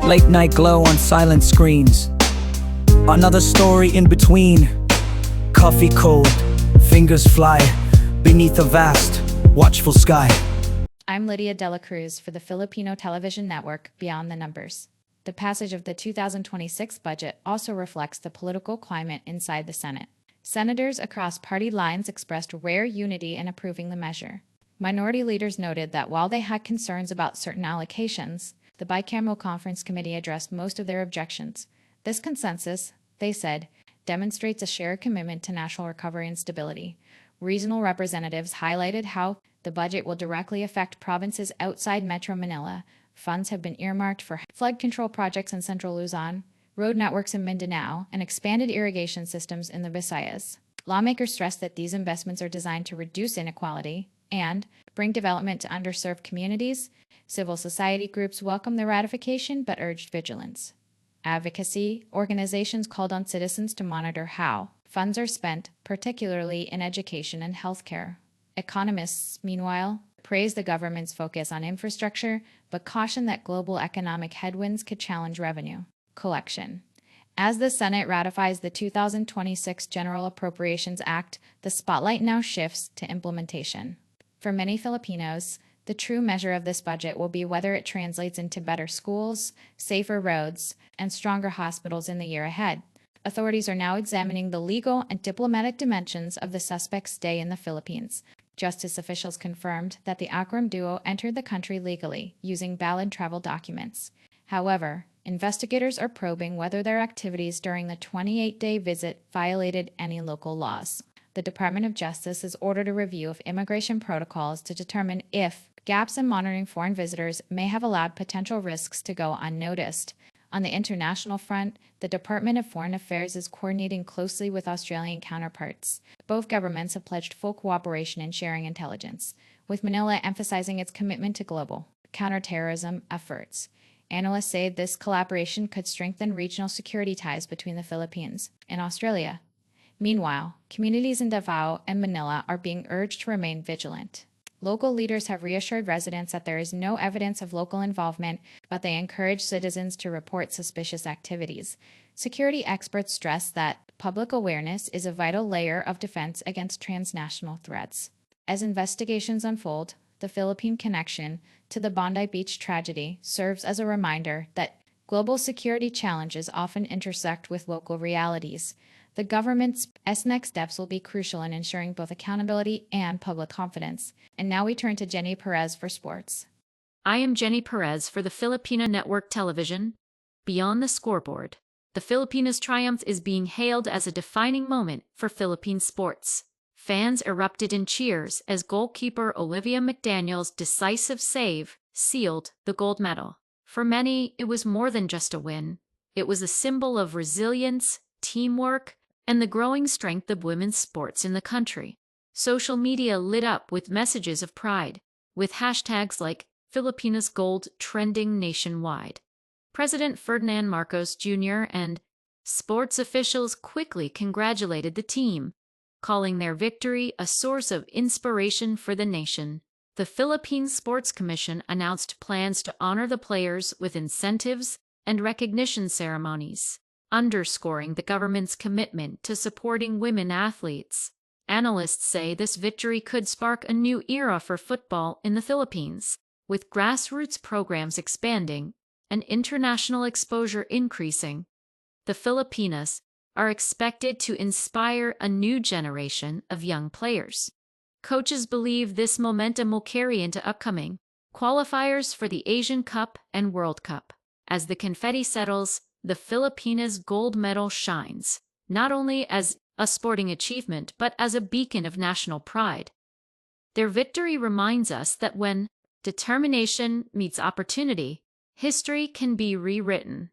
Late night glow on silent screens. Another story in between. Coffee cold, fingers fly beneath a vast, watchful sky. I'm Lydia Dela Cruz for the Filipino television network Beyond the Numbers. The passage of the 2026 budget also reflects the political climate inside the Senate. Senators across party lines expressed rare unity in approving the measure. Minority leaders noted that while they had concerns about certain allocations, the bicameral conference committee addressed most of their objections. This consensus, they said, demonstrates a shared commitment to national recovery and stability. Regional representatives highlighted how the budget will directly affect provinces outside Metro Manila. Funds have been earmarked for flood control projects in central Luzon, road networks in Mindanao, and expanded irrigation systems in the Visayas. Lawmakers stressed that these investments are designed to reduce inequality and bring development to underserved communities. Civil society groups welcomed the ratification but urged vigilance. Advocacy organizations called on citizens to monitor how funds are spent, particularly in education and healthcare. Economists, meanwhile, praised the government's focus on infrastructure, but cautioned that global economic headwinds could challenge revenue collection. As the Senate ratifies the 2026 General Appropriations Act, the spotlight now shifts to implementation. For many Filipinos, the true measure of this budget will be whether it translates into better schools, safer roads, and stronger hospitals in the year ahead. Authorities are now examining the legal and diplomatic dimensions of the suspect's stay in the Philippines. Justice officials confirmed that the Akram duo entered the country legally, using valid travel documents. However, investigators are probing whether their activities during the 28-day visit violated any local laws. The Department of Justice has ordered a review of immigration protocols to determine if gaps in monitoring foreign visitors may have allowed potential risks to go unnoticed. On the international front, the Department of Foreign Affairs is coordinating closely with Australian counterparts. Both governments have pledged full cooperation in sharing intelligence, with Manila emphasizing its commitment to global counterterrorism efforts. Analysts say this collaboration could strengthen regional security ties between the Philippines and Australia. Meanwhile, communities in Davao and Manila are being urged to remain vigilant. Local leaders have reassured residents that there is no evidence of local involvement, but they encourage citizens to report suspicious activities. Security experts stress that public awareness is a vital layer of defense against transnational threats. As investigations unfold, the Philippine connection to the Bondi Beach tragedy serves as a reminder that global security challenges often intersect with local realities. The government's next steps will be crucial in ensuring both accountability and public confidence. And now we turn to Jenny Perez for sports. I am Jenny Perez for the Filipino Network Television. Beyond the scoreboard, the Filipinas' triumph is being hailed as a defining moment for Philippine sports. Fans erupted in cheers as goalkeeper Olivia McDaniel's decisive save sealed the gold medal. For many, it was more than just a win. It was a symbol of resilience, teamwork, and the growing strength of women's sports in the country. Social media lit up with messages of pride, with hashtags like Filipinas Gold trending nationwide. President Ferdinand Marcos Jr. and sports officials quickly congratulated the team, calling their victory a source of inspiration for the nation. The Philippine Sports Commission announced plans to honor the players with incentives and recognition ceremonies, underscoring the government's commitment to supporting women athletes. Analysts say this victory could spark a new era for football in the Philippines, with grassroots programs expanding and international exposure increasing. The Filipinas are expected to inspire a new generation of young players. Coaches believe this momentum will carry into upcoming qualifiers for the Asian Cup and World Cup. As the confetti settles, the Filipinas' gold medal shines, not only as a sporting achievement but as a beacon of national pride. Their victory reminds us that when determination meets opportunity, history can be rewritten.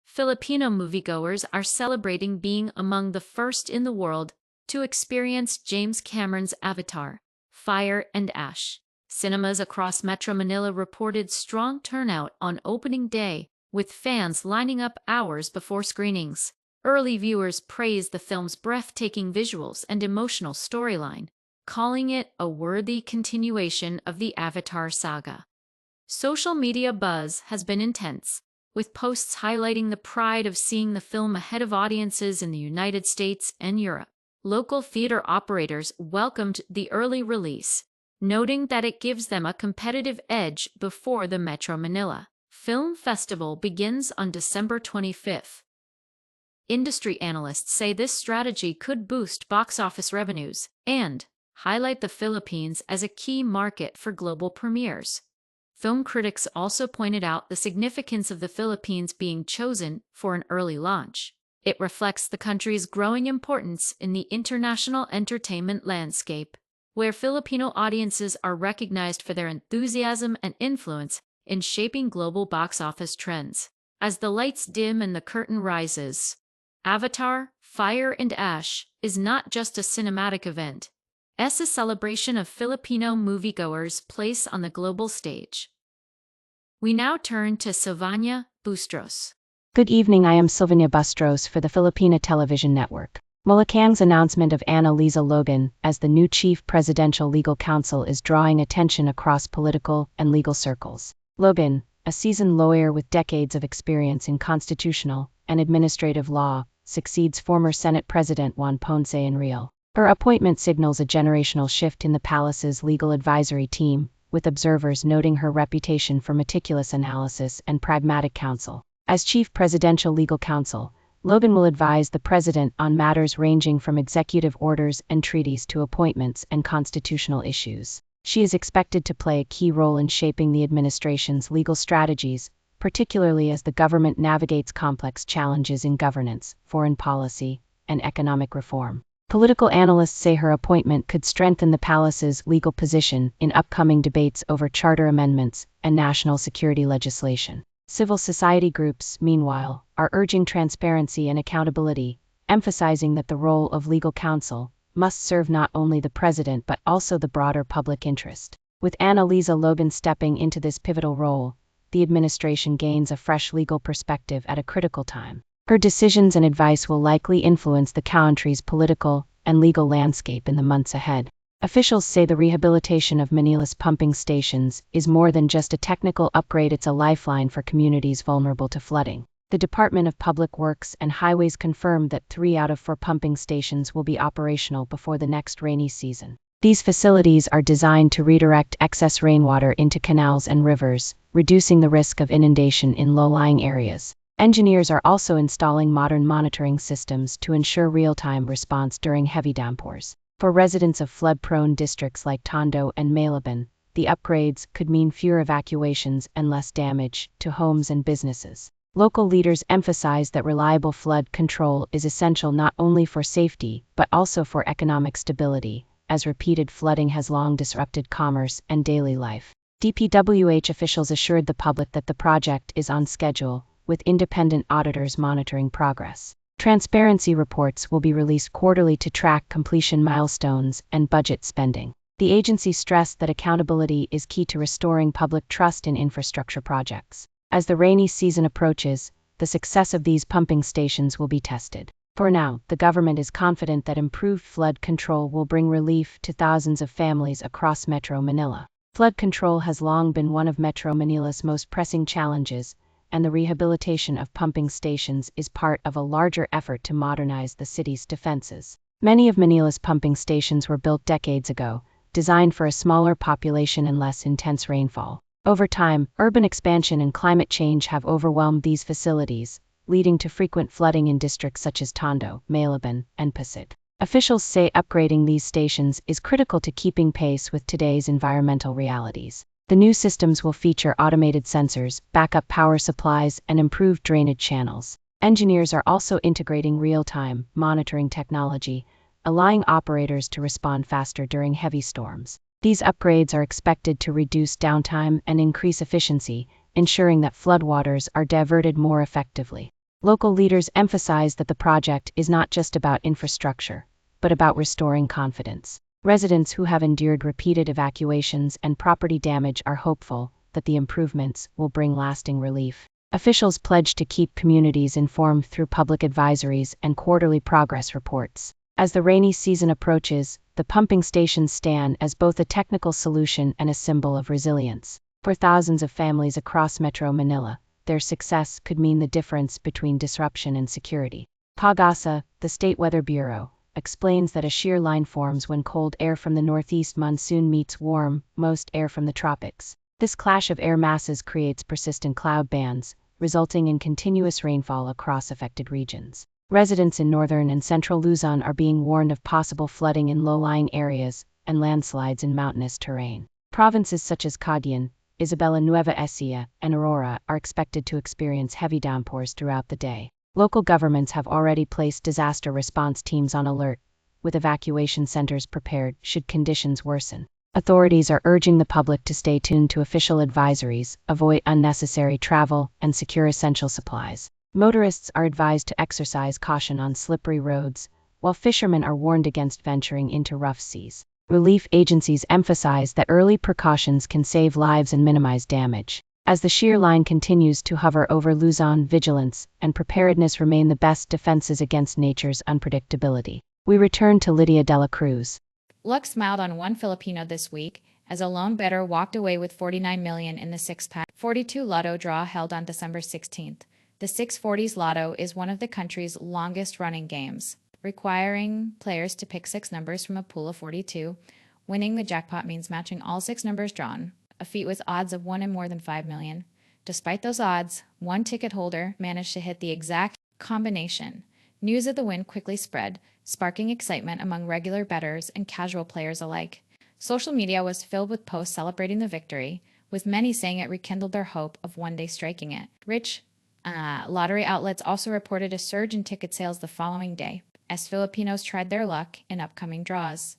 Filipino moviegoers are celebrating being among the first in the world to experience James Cameron's Avatar, Fire and Ash. Cinemas across Metro Manila reported strong turnout on opening day, with fans lining up hours before screenings. Early viewers praised the film's breathtaking visuals and emotional storyline, calling it a worthy continuation of the Avatar saga. Social media buzz has been intense, with posts highlighting the pride of seeing the film ahead of audiences in the United States and Europe. Local theater operators welcomed the early release, noting that it gives them a competitive edge before the Metro Manila Film Festival begins on December 25th. Industry analysts say this strategy could boost box office revenues and highlight the Philippines as a key market for global premieres. Film critics also pointed out the significance of the Philippines being chosen for an early launch. It reflects the country's growing importance in the international entertainment landscape, where Filipino audiences are recognized for their enthusiasm and influence in shaping global box office trends. As the lights dim and the curtain rises, Avatar: Fire and Ash is not just a cinematic event. It's a celebration of Filipino moviegoers' place on the global stage. We now turn to Sylvania Bustros. Good evening, I am Sylvania Bustros for the Filipina Television Network. Malacanang's announcement of Ana Liza Logan as the new chief presidential legal counsel is drawing attention across political and legal circles. Logan, a seasoned lawyer with decades of experience in constitutional and administrative law, succeeds former Senate President Juan Ponce Enrile. Her appointment signals a generational shift in the palace's legal advisory team, with observers noting her reputation for meticulous analysis and pragmatic counsel. As chief presidential legal counsel, Logan will advise the president on matters ranging from executive orders and treaties to appointments and constitutional issues. She is expected to play a key role in shaping the administration's legal strategies, particularly as the government navigates complex challenges in governance, foreign policy, and economic reform. Political analysts say her appointment could strengthen the palace's legal position in upcoming debates over charter amendments and national security legislation. Civil society groups, meanwhile, are urging transparency and accountability, emphasizing that the role of legal counsel must serve not only the president but also the broader public interest. With Ana Liza Logan stepping into this pivotal role, the administration gains a fresh legal perspective at a critical time. Her decisions and advice will likely influence the country's political and legal landscape in the months ahead. Officials say the rehabilitation of Manila's pumping stations is more than just a technical upgrade, it's a lifeline for communities vulnerable to flooding. The Department of Public Works and Highways confirmed that 3 out of 4 pumping stations will be operational before the next rainy season. These facilities are designed to redirect excess rainwater into canals and rivers, reducing the risk of inundation in low-lying areas. Engineers are also installing modern monitoring systems to ensure real-time response during heavy downpours. For residents of flood-prone districts like Tondo and Malabon, the upgrades could mean fewer evacuations and less damage to homes and businesses. Local leaders emphasize that reliable flood control is essential not only for safety but also for economic stability, as repeated flooding has long disrupted commerce and daily life. DPWH officials assured the public that the project is on schedule, with independent auditors monitoring progress. Transparency reports will be released quarterly to track completion milestones and budget spending. The agency stressed that accountability is key to restoring public trust in infrastructure projects. As the rainy season approaches, the success of these pumping stations will be tested. For now, the government is confident that improved flood control will bring relief to thousands of families across Metro Manila. Flood control has long been one of Metro Manila's most pressing challenges, and the rehabilitation of pumping stations is part of a larger effort to modernize the city's defenses. Many of Manila's pumping stations were built decades ago, designed for a smaller population and less intense rainfall. Over time, urban expansion and climate change have overwhelmed these facilities, leading to frequent flooding in districts such as Tondo, Malabon, and Pasig. Officials say upgrading these stations is critical to keeping pace with today's environmental realities. The new systems will feature automated sensors, backup power supplies, and improved drainage channels. Engineers are also integrating real-time monitoring technology, allowing operators to respond faster during heavy storms. These upgrades are expected to reduce downtime and increase efficiency, ensuring that floodwaters are diverted more effectively. Local leaders emphasize that the project is not just about infrastructure, but about restoring confidence. Residents who have endured repeated evacuations and property damage are hopeful that the improvements will bring lasting relief. Officials pledge to keep communities informed through public advisories and quarterly progress reports. As the rainy season approaches, the pumping stations stand as both a technical solution and a symbol of resilience. For thousands of families across Metro Manila, their success could mean the difference between disruption and security. Pag-asa, the State Weather Bureau, explains that a shear line forms when cold air from the northeast monsoon meets warm, moist air from the tropics. This clash of air masses creates persistent cloud bands, resulting in continuous rainfall across affected regions. Residents in northern and central Luzon are being warned of possible flooding in low-lying areas and landslides in mountainous terrain. Provinces such as Cagayan, Isabela Nueva Ecija, and Aurora are expected to experience heavy downpours throughout the day. Local governments have already placed disaster response teams on alert, with evacuation centers prepared should conditions worsen. Authorities are urging the public to stay tuned to official advisories, avoid unnecessary travel, and secure essential supplies. Motorists are advised to exercise caution on slippery roads, while fishermen are warned against venturing into rough seas. Relief agencies emphasize that early precautions can save lives and minimize damage. As the shear line continues to hover over Luzon, vigilance and preparedness remain the best defenses against nature's unpredictability. We return to Lydia Dela Cruz. Luck smiled on one Filipino this week as a lone bettor walked away with 49 million in the 6-pack 42 Lotto draw held on December 16th. The 640s Lotto is one of the country's longest-running games, requiring players to pick 6 numbers from a pool of 42. Winning the jackpot means matching all 6 numbers drawn, a feat with odds of 1 in more than 5 million. Despite those odds, one ticket holder managed to hit the exact combination. News of the win quickly spread, sparking excitement among regular bettors and casual players alike. Social media was filled with posts celebrating the victory, with many saying it rekindled their hope of one day striking it. Lottery outlets also reported a surge in ticket sales the following day, as Filipinos tried their luck in upcoming draws.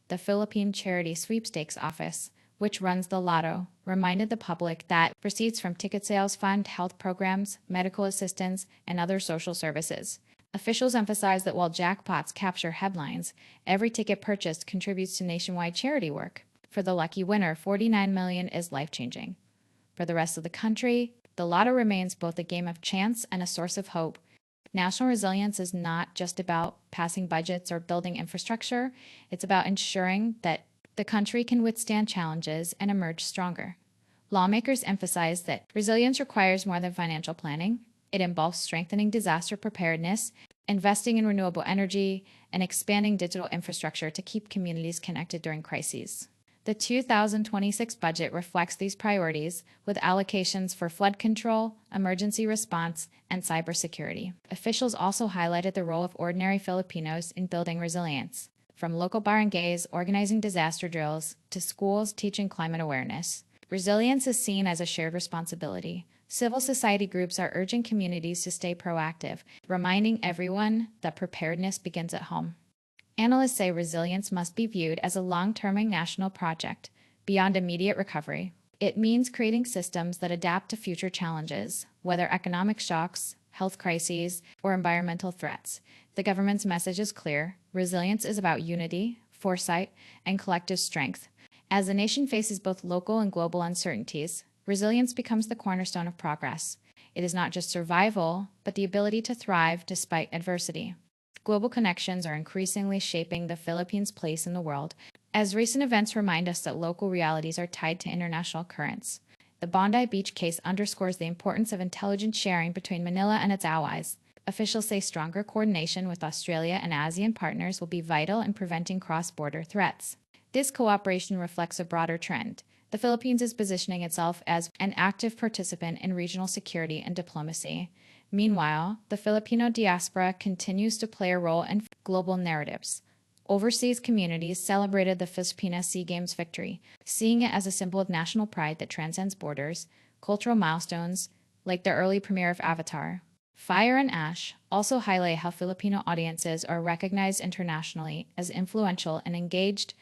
The Philippine Charity Sweepstakes Office, which runs the Lotto, reminded the public that receipts from ticket sales fund health programs, medical assistance, and other social services. Officials emphasized that while jackpots capture headlines, every ticket purchased contributes to nationwide charity work. For the lucky winner, 49 million is life-changing. For the rest of the country, the Lotto remains both a game of chance and a source of hope. National resilience is not just about passing budgets or building infrastructure. It's about ensuring that the country can withstand challenges and emerge stronger. Lawmakers emphasize that resilience requires more than financial planning. It involves strengthening disaster preparedness, investing in renewable energy, and expanding digital infrastructure to keep communities connected during crises. The 2026 budget reflects these priorities, with allocations for flood control, emergency response, and cybersecurity. Officials also highlighted the role of ordinary Filipinos in building resilience, from local barangays organizing disaster drills to schools teaching climate awareness. Resilience is seen as a shared responsibility. Civil society groups are urging communities to stay proactive, reminding everyone that preparedness begins at home. Analysts say resilience must be viewed as a long-term national project, beyond immediate recovery. It means creating systems that adapt to future challenges, whether economic shocks, health crises, or environmental threats. The government's message is clear: resilience is about unity, foresight, and collective strength. As the nation faces both local and global uncertainties, resilience becomes the cornerstone of progress. It is not just survival, but the ability to thrive despite adversity. Global connections are increasingly shaping the Philippines' place in the world, as recent events remind us that local realities are tied to international currents. The Bondi Beach case underscores the importance of intelligence sharing between Manila and its allies. Officials say stronger coordination with Australia and ASEAN partners will be vital in preventing cross-border threats. This cooperation reflects a broader trend. The Philippines is positioning itself as an active participant in regional security and diplomacy. Meanwhile, the Filipino diaspora continues to play a role in global narratives. Overseas communities celebrated the Filipinas Sea Games victory, seeing it as a symbol of national pride that transcends borders. Cultural milestones, like the early premiere of Avatar, Fire and Ash, also highlight how Filipino audiences are recognized internationally as influential and engaged.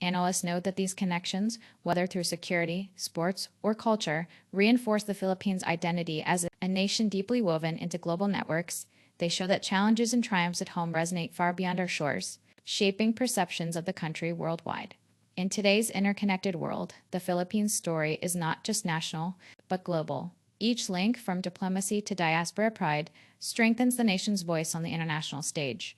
Analysts note that these connections, whether through security, sports, or culture, reinforce the Philippines' identity as a nation deeply woven into global networks. They show that challenges and triumphs at home resonate far beyond our shores, shaping perceptions of the country worldwide. In today's interconnected world, the Philippines' story is not just national, but global. Each link, from diplomacy to diaspora pride, strengthens the nation's voice on the international stage.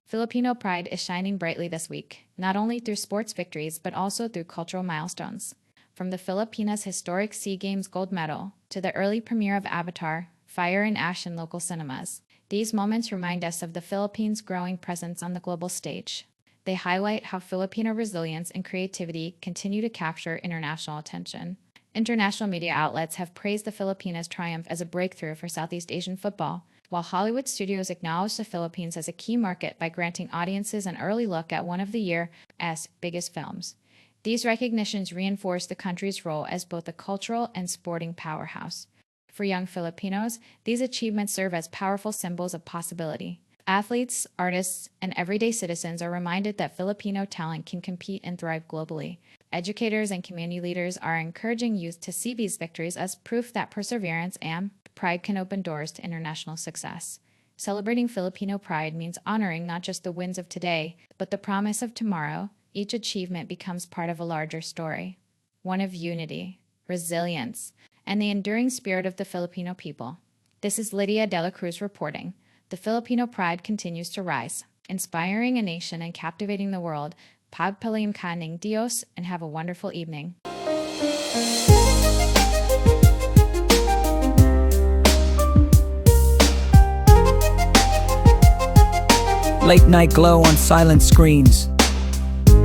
Filipino pride is shining brightly this week, not only through sports victories but also through cultural milestones. From the Filipinas' historic SEA Games gold medal to the early premiere of Avatar, Fire and Ash in local cinemas, these moments remind us of the Philippines' growing presence on the global stage. They highlight how Filipino resilience and creativity continue to capture international attention. International media outlets have praised the Filipinas' triumph as a breakthrough for Southeast Asian football, while Hollywood studios acknowledge the Philippines as a key market by granting audiences an early look at one of the year's biggest films. These recognitions reinforce the country's role as both a cultural and sporting powerhouse. For young Filipinos, these achievements serve as powerful symbols of possibility. Athletes, artists, and everyday citizens are reminded that Filipino talent can compete and thrive globally. Educators and community leaders are encouraging youth to see these victories as proof that perseverance and pride can open doors to international success. Celebrating Filipino pride means honoring not just the wins of today, but the promise of tomorrow. Each achievement becomes part of a larger story, one of unity, resilience, and the enduring spirit of the Filipino people. This is Lydia Dela Cruz reporting. The Filipino pride continues to rise, inspiring a nation and captivating the world. Pagpalain ka ng Diyos, and have a wonderful evening. Late night glow on silent screens.